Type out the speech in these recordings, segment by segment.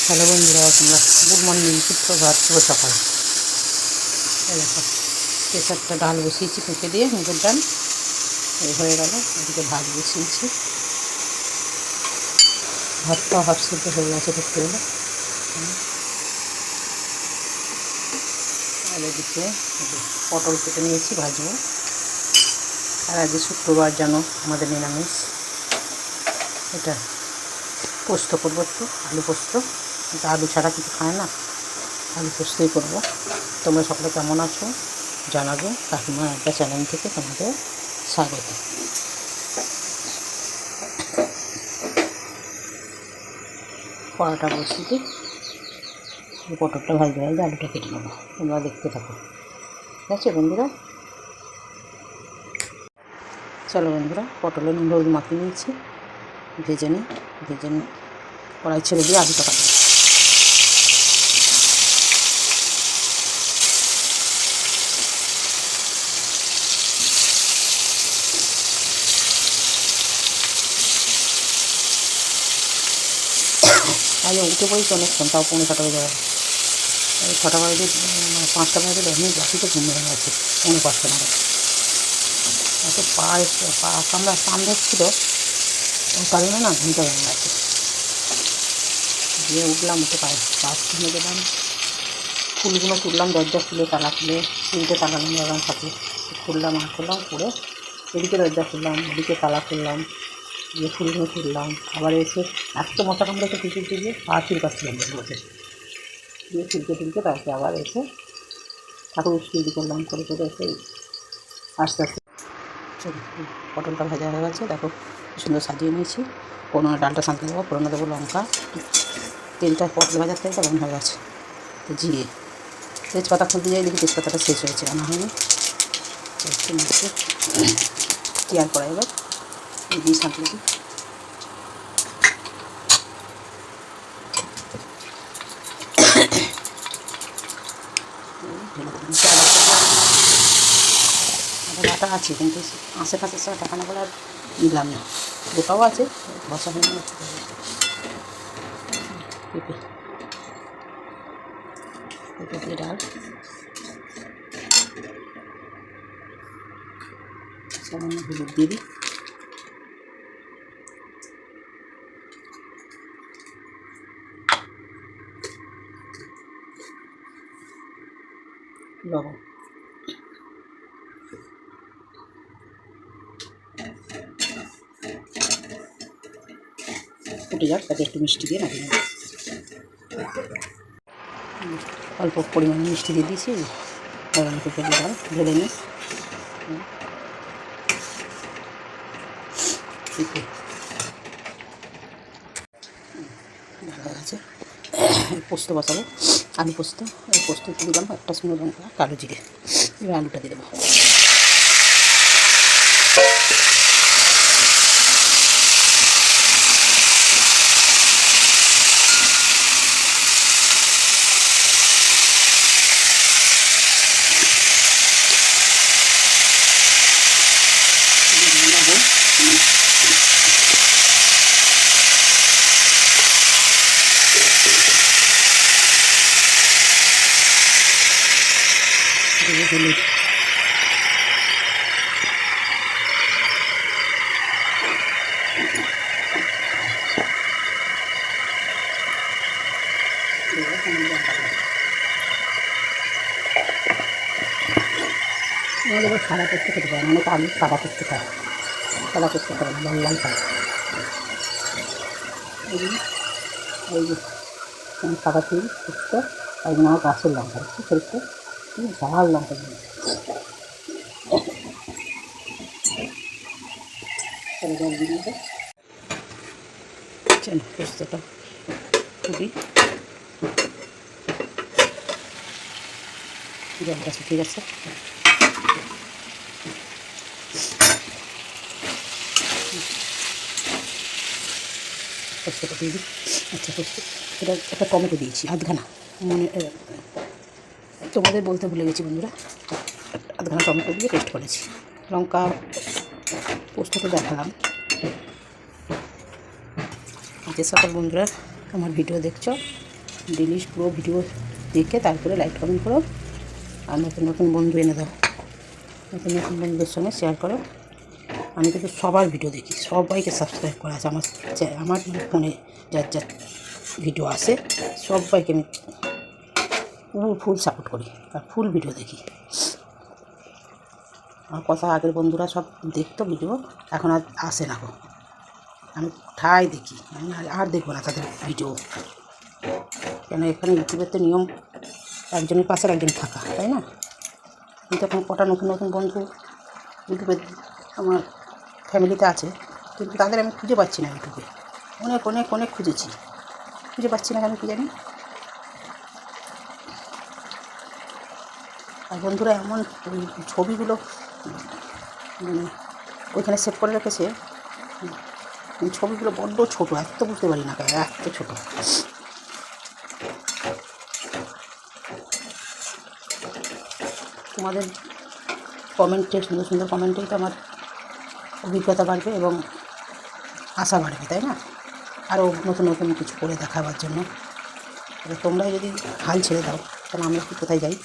Hello বন্ধুরা, তোমরা good morning, সুপ্রভাত, শুভ সকাল। এই দেখো, প্রেসারটা ডাল বসিয়েছি পেঁপে দিয়ে, মুগের ডাল এই হয়ে গেল। এদিকে ভাত বসিয়েছি, ভাতটা হাফ সিদ্ধ হয়ে গেছে দেখতে গেলে। আর এদিকে পটল কেটে নিয়েছি, ভাজবো। আর আজকে শুক্রবার, জানো আমাদের নিরামিষ। এটা পোস্ত করবো, একটু আলু পোস্ত। এটা আলু ছাড়া কিছু খায় না, আলু পোস্তই করবো। তোমরা সকলে কেমন আছো জানাবে। কাকিমা একটা চ্যানেল থেকে তোমাদের স্বাগত। কড়াটা বসিয়ে দিই, পটলটা ভাজতে ভাজতে আলুটা কেটে নেবো। তোমরা দেখতে থাকো, ঠিক আছে বন্ধুরা। চলো বন্ধুরা, পটলের নুন হলুদ মাখিয়ে নিয়েছি, ভেজে নিই। কড়াই ছেড়ে দিয়ে আলুটা কাটবো। আগে উঠে পড়েছি অনেকক্ষণ, তাও 6:45 হয়ে যাবে। এই 6টা বাজে, 5টা বাজে 10 মিনিট বাকিতে ঘুম হয়ে গেছে। 5:45 নাগাদ এত পা কামড়া কান ধরছিল, ওই কারণে না ঘুমটা ভেঙে গেছে। দিয়ে উঠলাম, উঠে পা কিনে দিলাম, ফুলগুলো তুললাম, দরজা খুলে তালা খুলে, তিনটে তালা লাগানো থাকে, খুললাম আর করলাম, করে এদিকে দরজা খুললাম, এদিকে তালা খুললাম, দিয়ে ফুলগুলো তুললাম। আবার এসে এত মশা কামড়েছে টিকিট দিয়ে পা চুলকাচ্ছিলাম বসে, দিয়ে চুলকে তারপরে আবার এসে ঠাকুর স্তুতি করলাম, করে এসে আস্তে আস্তে পটলটা ভাজা হয়ে গেছে। দেখো সুন্দর সাজিয়ে নিয়েছি। পোড়নো ডালটা সাঁতলে দেবো, পোড়নো দেবো লঙ্কা, তেলটা পটল ভাজার তেলটা গরম হয়ে গেছে। তো জিরে, তেজপাতা খুলতে যাই, দেখি তেজপাতাটা শেষ হয়েছে, আনা হয়নি। একটু মিশে কি আর করা, এবার এই দিয়ে সাঁতলে দিই। ডাটা আছে, কিন্তু আশেপাশে সব টাকানো বলে আর নিলাম না। গোটাও আছে, বসা হয়ে গেছে। পেঁপে দিয়ে ডাল, সামান্য হলুদ দিয়ে দিই, লবণ, ফুটে যাক, তাতে একটু মিষ্টি দিয়ে নামিয়ে নেব। অল্প পরিমাণে মিষ্টি দিয়ে দিয়েছি। গরম পেঁপে দিয়ে ডাল ঢেলে নিই। ভালো আছে, পোস্ত বসাবো, আলু পোস্ত। এই পোস্ত দিলাম একটা শুকনো লঙ্কা, কালো জিরে। এবার আলুটা দিয়ে দেবো। হলুদ, আমাদের এবার সাদা পোস্ত খেতে পারে, অনেক আলু সাদা পোস্ত খায়, সাদা পোস্ত খায় না, লাল লাল খায়। এই যে সাদা তিল পোস্ত, তাই জন্য আমার গাছের লঙ্কা একটু সরিষা, ঝাল লঙ্কা দিয়ে জল দিয়ে দিতে। পোস্তটা খুবই জলটা শুকিয়ে গেছে। পোস্তটা দিয়ে দিই। আচ্ছা, পোস্ত এটা একটা টমেটো দিয়েছি আধখানা, মানে তোমাদের বলতে ভুলে গেছি বন্ধুরা, আধখানা টমেটো দিয়ে পেস্ট করেছি। লঙ্কা পোস্ত তো দেখালাম। যে সকল বন্ধুরা আমার ভিডিও দেখছো, ডেলি পুরো ভিডিও দেখে তারপরে লাইক কমেন্ট করো, আর নতুন নতুন বন্ধু এনে দাও, নতুন নতুন বন্ধুদের সঙ্গে শেয়ার করো। আমি কিন্তু সবার ভিডিও দেখি, সবাইকে সাবস্ক্রাইব করা আছে আমার ফোনে যার যার ভিডিও আসে সবাইকে আমি ফুল সাপোর্ট করি আর ফুল ভিডিও দেখি। আমার কথা আগের বন্ধুরা সব দেখতো ভিডিও, এখন আর আসে না গো, আমি ঠাই দেখি, আমি আর দেখবো না তাদের ভিডিও। কেন এখানে ইউটিউবের তো নিয়ম একজনের পাশে একজন থাকা, তাই না? কিন্তু এখন কটা নতুন নতুন বন্ধু ইউটিউবে আমার ফ্যামিলিতে আছে, কিন্তু তাদের আমি খুঁজে পাচ্ছি না ইউটিউবে। অনেক অনেক অনেক খুঁজেছি, খুঁজে পাচ্ছি না কেন কি জানি। আর বন্ধুরা এমন ছবিগুলো ওইখানে সেভ করে রেখেছে, ছবিগুলো বড্ড ছোটো, এত বুঝতে পারি না কেন এত ছোটো। তোমাদের কমেন্টে, সুন্দর সুন্দর কমেন্টেই তো আমার অভিজ্ঞতা বাড়বে এবং আশা বাড়বে, তাই না? আরও নতুন নতুন কিছু করে দেখাবার জন্য। এবার তোমরাই যদি হাল ছেড়ে দাও তাহলে আমরা কি কোথায় যাই?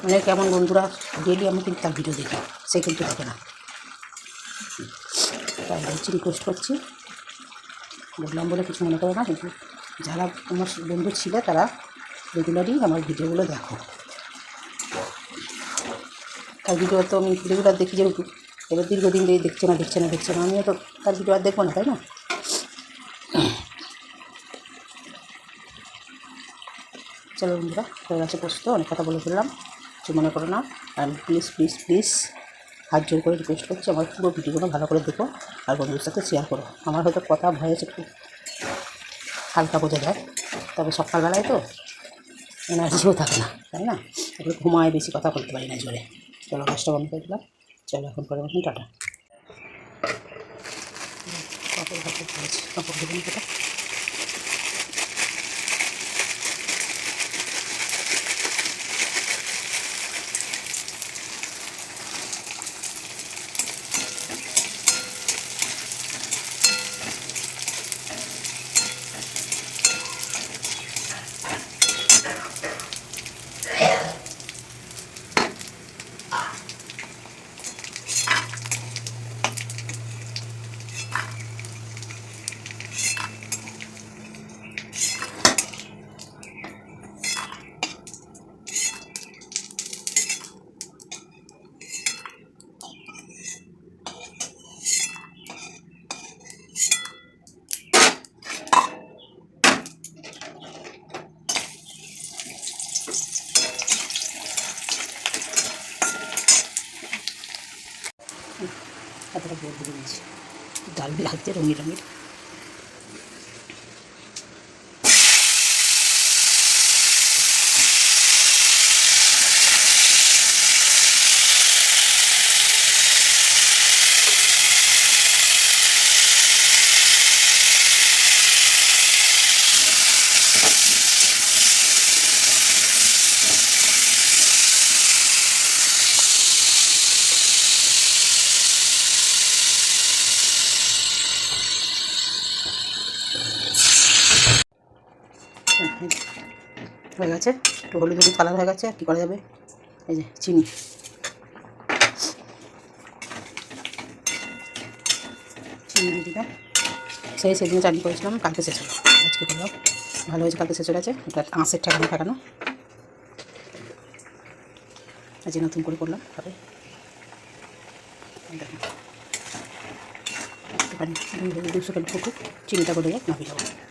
অনেক এমন বন্ধুরা ডেলি আমি কিন্তু তার ভিডিও দেখি, সে কিন্তু দেখে না। তাই বলছি, রিকোয়েস্ট করছি, বললাম বলে কিছু মনে করো না, কিন্তু যারা আমার বন্ধু ছিল তারা রেগুলারই আমার ভিডিওগুলো দেখো। তার ভিডিও তো আমি রেগুলার দেখি যেহেতু, এবার দীর্ঘদিন দিয়ে দেখছে না, আমিও তো তার ভিডিও আর দেখবো না, তাই না? চলো বন্ধুরা, হয়ে গেছে পোস্ত, অনেক কথা বলে ফেললাম, কিছু মনে করো না। আর প্লিজ প্লিজ প্লিজ হাত জোর করে রিকোয়েস্ট করছি, আমার পুরো ভিডিওগুলো ভালো করে দেখো আর বন্ধুদের সাথে শেয়ার করো। আমার হয়তো কথা ভয়েস একটু হালকা বোঝা যায়, তবে সকালবেলায় তো এনার্জিও থাকে না, তাই না? একটু ঘুমায়, বেশি কথা বলতে পারি না জোরে। চলো গ্যাসটা বন্ধ করে দিলাম, চলো এখন করে মতন টাটা। কাপড় কাপড় পড়েছে, কাপড় ধরুন কোথা। এতটা বড় করে দিয়েছি, ডাল লাগছে রঙিন রঙিন। হয়ে গেছে, একটু হলুদ হলুদ কালার হয়ে গেছে, আর কী করা যাবে? এই যে চিনি, চিনি দিয়ে দিলাম। সেদিন চাটনি করেছিলাম, কালকে শেষ হলো, আজকে করলাম, ভালো হয়েছে। কালকে শেষ হয়ে গেছে, এটা আঁশের ঠেকানো আজ নতুন করে করলাম। তবে দেখুন একটুখানি 200 গ্রাম ফুটুক, চিনিটা করে নামিয়ে দেবো।